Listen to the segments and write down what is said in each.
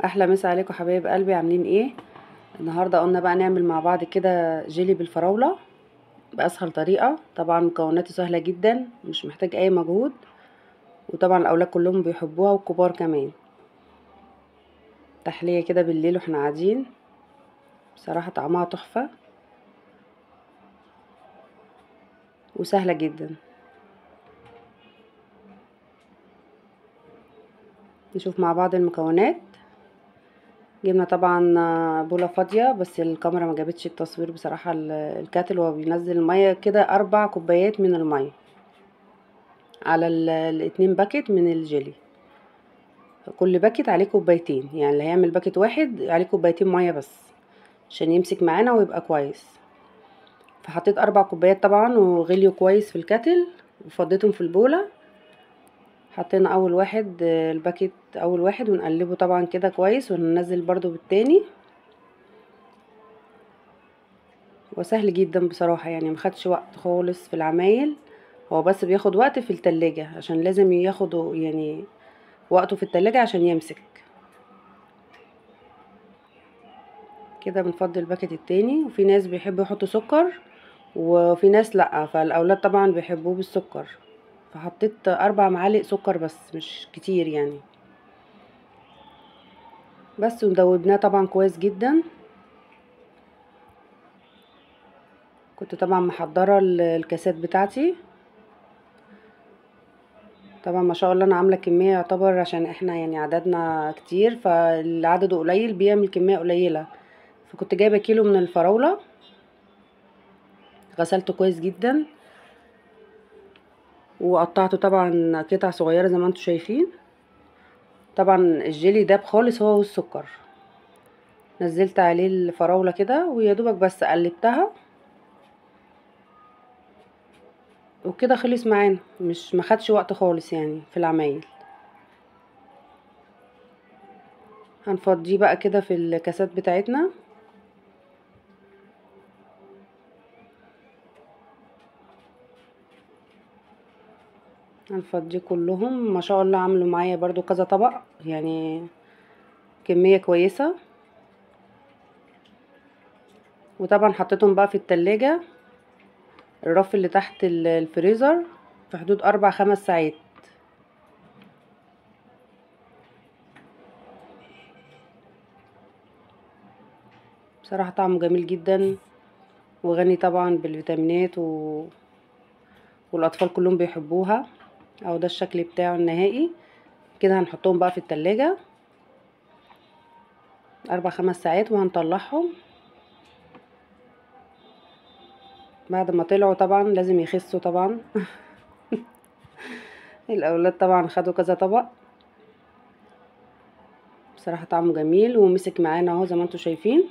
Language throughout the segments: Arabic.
احلى مسا عليكم حبايب قلبي، عاملين ايه؟ النهارده قلنا بقى نعمل مع بعض كده جيلي بالفراوله باسهل طريقه. طبعا مكوناته سهله جدا، مش محتاج اي مجهود، وطبعا الاولاد كلهم بيحبوها والكبار كمان. تحليه كده بالليل واحنا قاعدين، بصراحه طعمها تحفه وسهله جدا. نشوف مع بعض المكونات. جبنا طبعا بوله فاضيه، بس الكاميرا ما جابتش التصوير بصراحه. الكاتل وهو بينزل الميه كده 4 كوبايات من الميه على الاتنين باكت من الجيلي. كل باكت عليه كوبايتين، يعني اللي هيعمل باكت واحد عليه كوبايتين ميه بس عشان يمسك معانا ويبقى كويس. فحطيت 4 كوبايات طبعا وغليوا كويس في الكاتل، وفضيتهم في البوله. حطينا اول واحد الباكت اول واحد ونقلبه طبعا كده كويس، وننزل برضو بالتاني. وسهل جدا بصراحه، يعني مخدش وقت خالص في العمايل. هو بس بياخد وقت في التلاجة، عشان لازم ياخد يعني وقته في التلاجة عشان يمسك. كده بنفضي الباكت التاني، وفي ناس بيحبوا يحطوا سكر وفي ناس لا، فالاولاد طبعا بيحبوه بالسكر. فحطيت 4 معالق سكر بس مش كتير يعني. بس ودوبناه طبعا كويس جدا. كنت طبعا محضره الكاسات بتاعتي. طبعا ما شاء الله انا عامله كميه يعتبر، عشان احنا يعني عددنا كتير، فاللي عدده قليل بيعمل كميه قليله. فكنت جايبه كيلو من الفراوله، غسلته كويس جدا وقطعته طبعا قطع صغيره زي ما انتم شايفين. طبعا الجيلي داب خالص هو والسكر. نزلت عليه الفراولة كده ويا دوبك بس قلبتها، وكده خلص معانا، مش مخدش وقت خالص يعني في العمايل. هنفضيه بقى كده في الكاسات بتاعتنا. هنفضيه كلهم. ما شاء الله عملوا معايا برضو كذا طبق، يعني كمية كويسة. وطبعا حطيتهم بقى في التلاجة، الرف اللي تحت الفريزر، في حدود 4 5 ساعات. بصراحة طعمه جميل جدا، وغني طبعا بالفيتامينات والاطفال كلهم بيحبوها. او ده الشكل بتاعه النهائي. كده هنحطهم بقى في التلاجة 4 5 ساعات وهنطلعهم. بعد ما طلعوا طبعا لازم يخسوا طبعا. الاولاد طبعا خدوا كذا طبق. بصراحة طعمه جميل ومسك معانا اهو زي ما انتم شايفين.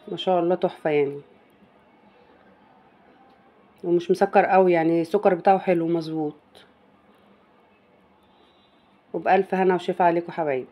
ما شاء الله تحفة يعني. ومش مسكر قوي، يعني السكر بتاعه حلو مظبوط. وبألف هنا وشفا عليكم حبايبي.